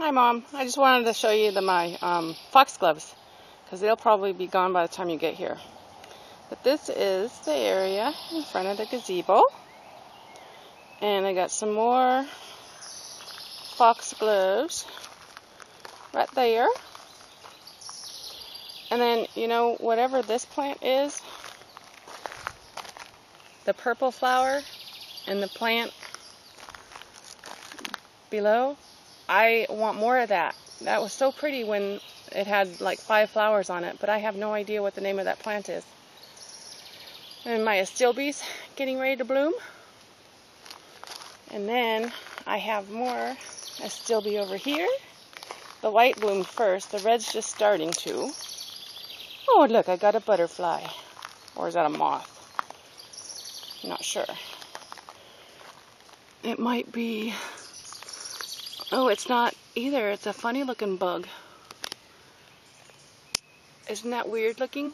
Hi Mom, I just wanted to show you my foxgloves because they'll probably be gone by the time you get here. But this is the area in front of the gazebo, and I got some more foxgloves right there. And then, you know, whatever this plant is, the purple flower and the plant below, I want more of that. That was so pretty when it had like 5 flowers on it, but I have no idea what the name of that plant is. And my astilbe's getting ready to bloom. And then I have more astilbe over here. The white bloomed first, the red's just starting to. Oh, look, I got a butterfly. Or is that a moth? I'm not sure. It might be... Oh, it's not either. It's a funny looking bug. Isn't that weird looking?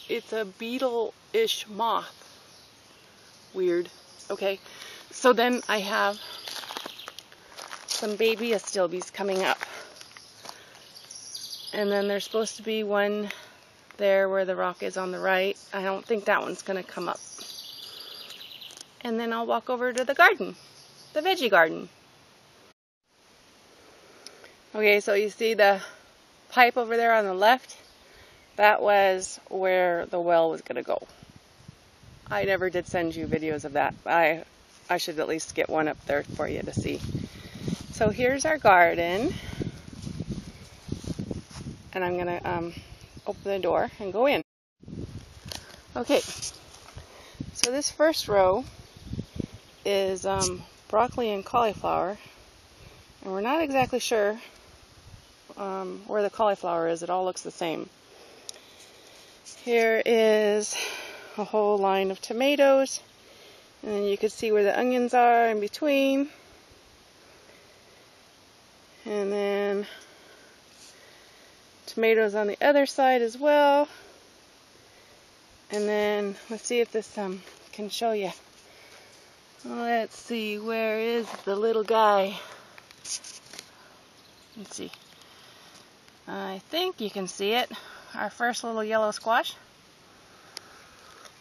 It's a beetle-ish moth. Weird. Okay, so then I have some baby astilbes coming up. And then there's supposed to be one there where the rock is on the right. I don't think that one's going to come up. And then I'll walk over to the garden, the veggie garden. Okay, so you see the pipe over there on the left? That was where the well was going to go. I never did send you videos of that. I should at least get one up there for you to see. So here's our garden. And I'm going to open the door and go in. Okay, so this first row is broccoli and cauliflower. And we're not exactly sure where the cauliflower is. It all looks the same. Here is a whole line of tomatoes, and then you can see where the onions are in between, and then tomatoes on the other side as well. And then let's see if this can show you. Let's see, where is the little guy? Let's see. I think you can see it. Our first little yellow squash.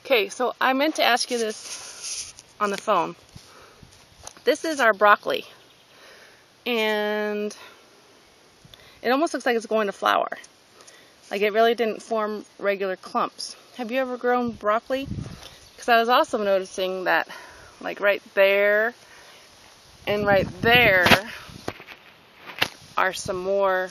Okay, so I meant to ask you this on the phone. This is our broccoli. And it almost looks like it's going to flower. Like it really didn't form regular clumps. Have you ever grown broccoli? Because I was also noticing that like right there and right there are some more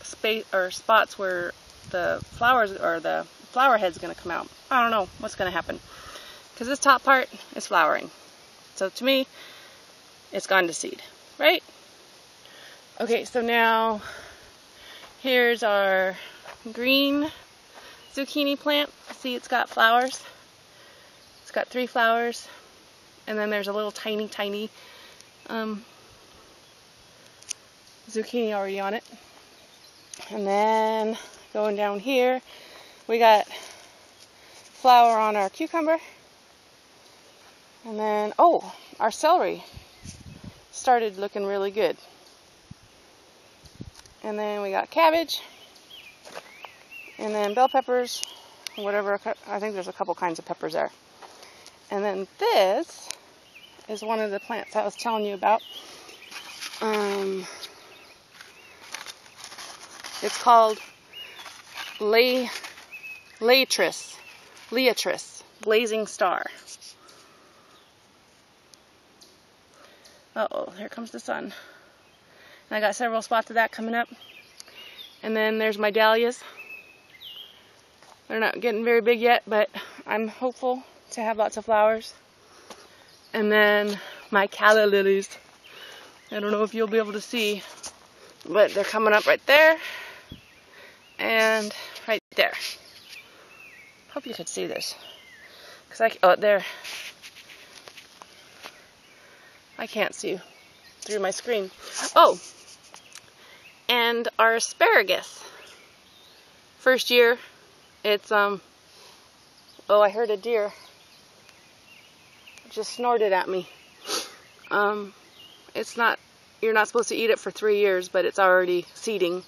space or spots where the flowers or the flower head's going to come out. I don't know what's going to happen because this top part is flowering. So to me, it's gone to seed, right? Okay, so now here's our green zucchini plant. See, it's got flowers. It's got 3 flowers, and then there's a little tiny zucchini already on it. And then going down here, we got flower on our cucumber. And then, oh, our celery started looking really good. And then we got cabbage. And then bell peppers, whatever, I think there's a couple kinds of peppers there. And then this is one of the plants I was telling you about. It's called Leatris, blazing star. Uh-oh, here comes the sun. And I got several spots of that coming up. And then there's my dahlias. They're not getting very big yet, but I'm hopeful to have lots of flowers. And then my calla lilies. I don't know if you'll be able to see, but they're coming up right there and right there. Hope you could see this. Oh, there. I can't see through my screen. Oh, and our asparagus. First year, it's, oh, I heard a deer. Just snorted at me. It's not, you're not supposed to eat it for 3 years, but it's already seeding.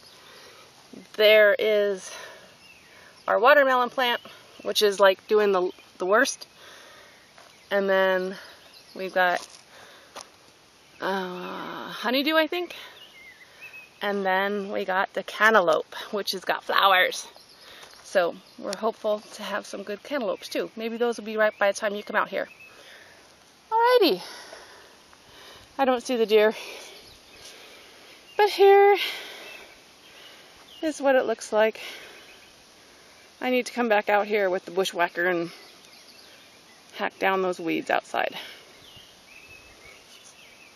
There is our watermelon plant, which is like doing the worst. And then we've got honeydew, I think. And then we got the cantaloupe, which has got flowers. So we're hopeful to have some good cantaloupes too. Maybe those will be right by the time you come out here. Alrighty. I don't see the deer. But here is what it looks like. I need to come back out here with the bushwhacker and hack down those weeds outside.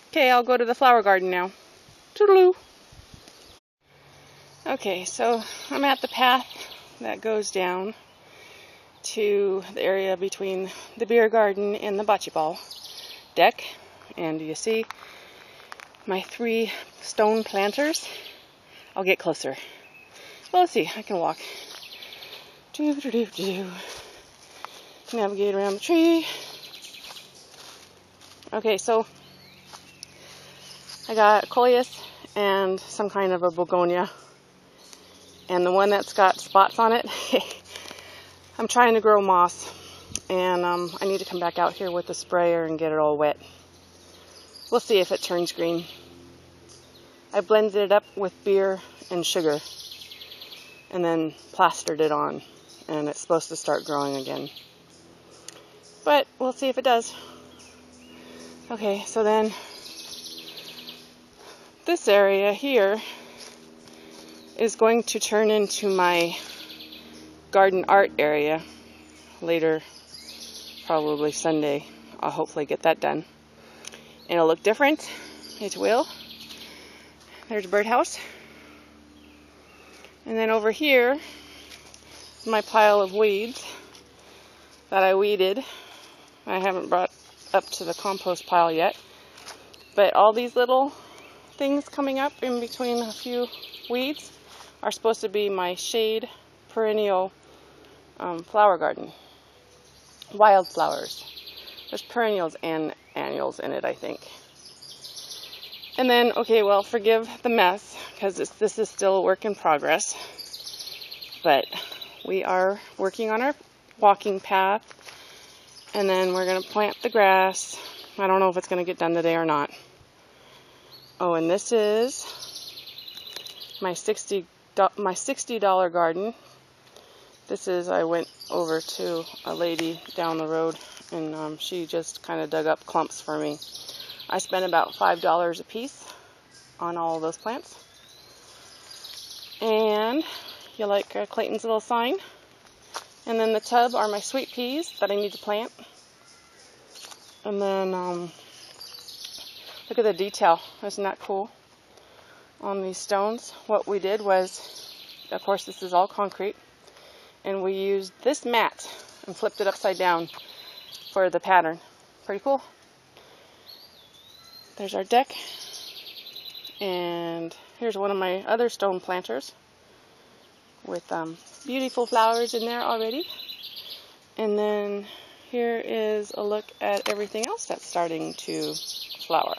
Okay, I'll go to the flower garden now. Toodaloo! Okay, so I'm at the path that goes down to the area between the beer garden and the bocce ball deck. And you see my 3 stone planters. I'll get closer. Well, let's see, I can walk. Navigate around the tree. Okay, so I got a coleus and some kind of a begonia. And the one that's got spots on it, I'm trying to grow moss. And I need to come back out here with the sprayer and get it all wet. We'll see if it turns green. I blended it up with beer and sugar and then plastered it on, and it's supposed to start growing again. But we'll see if it does. Okay, so then this area here is going to turn into my garden art area later, probably Sunday. I'll hopefully get that done. And it'll look different. It will. There's a birdhouse. And then over here is my pile of weeds that I weeded. I haven't brought up to the compost pile yet. But all these little things coming up in between a few weeds are supposed to be my shade perennial flower garden. Wildflowers. There's perennials and annuals in it, I think. And then, okay, well, forgive the mess, because this is still a work in progress. But we are working on our walking path. And then we're going to plant the grass. I don't know if it's going to get done today or not. Oh, and this is my $60 garden. This is, I went over to a lady down the road, and she just kind of dug up clumps for me. I spent about $5 a piece on all of those plants. And you like Clayton's little sign. And then the tub are my sweet peas that I need to plant. And then look at the detail. Isn't that cool? On these stones. What we did was, of course this is all concrete, and we used this mat and flipped it upside down for the pattern. Pretty cool. There's our deck, and here's one of my other stone planters with beautiful flowers in there already. And then here is a look at everything else that's starting to flower.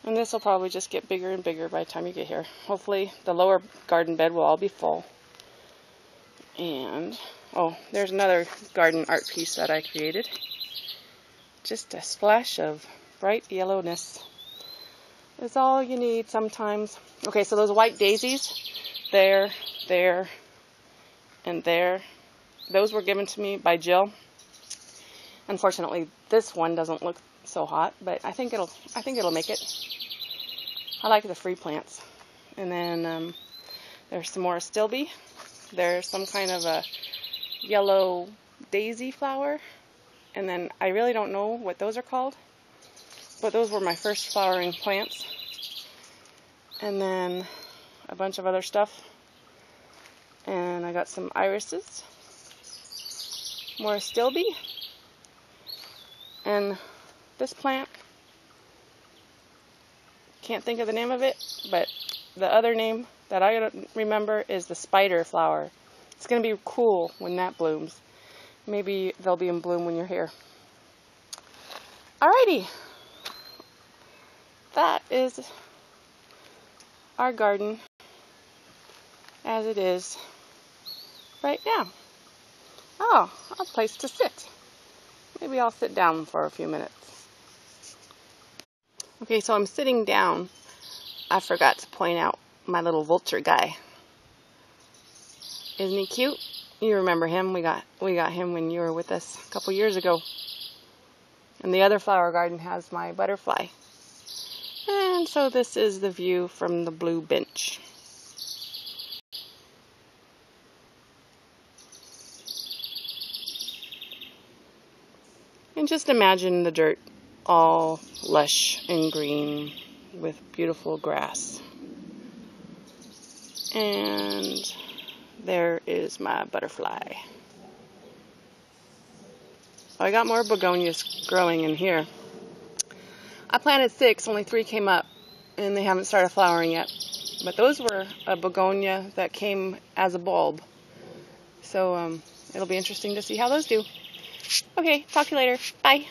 And this will probably just get bigger and bigger by the time you get here. Hopefully the lower garden bed will all be full. And, oh, there's another garden art piece that I created. Just a splash of bright yellowness is all you need sometimes. Okay, so those white daisies, there, and there, those were given to me by Jill. Unfortunately, this one doesn't look so hot, but I think it'll make it. I like the free plants. And then there's some more astilbe. There's some kind of a yellow daisy flower. And then I really don't know what those are called, but those were my first flowering plants. And then a bunch of other stuff. And I got some irises, more astilbe, and this plant, can't think of the name of it, but the other name that I remember is the spider flower. It's going to be cool when that blooms. Maybe they'll be in bloom when you're here. Alrighty, that is our garden as it is right now. Oh, a place to sit. Maybe I'll sit down for a few minutes. Okay, so I'm sitting down. I forgot to point out my little vulture guy. Isn't he cute? You remember him. We got him when you were with us a couple years ago. And the other flower garden has my butterfly. And so this is the view from the blue bench. And just imagine the dirt all lush and green with beautiful grass. And there is my butterfly. I got more begonias growing in here. I planted 6, only 3 came up, and they haven't started flowering yet. But those were a begonia that came as a bulb. So it'll be interesting to see how those do. Okay, talk to you later. Bye.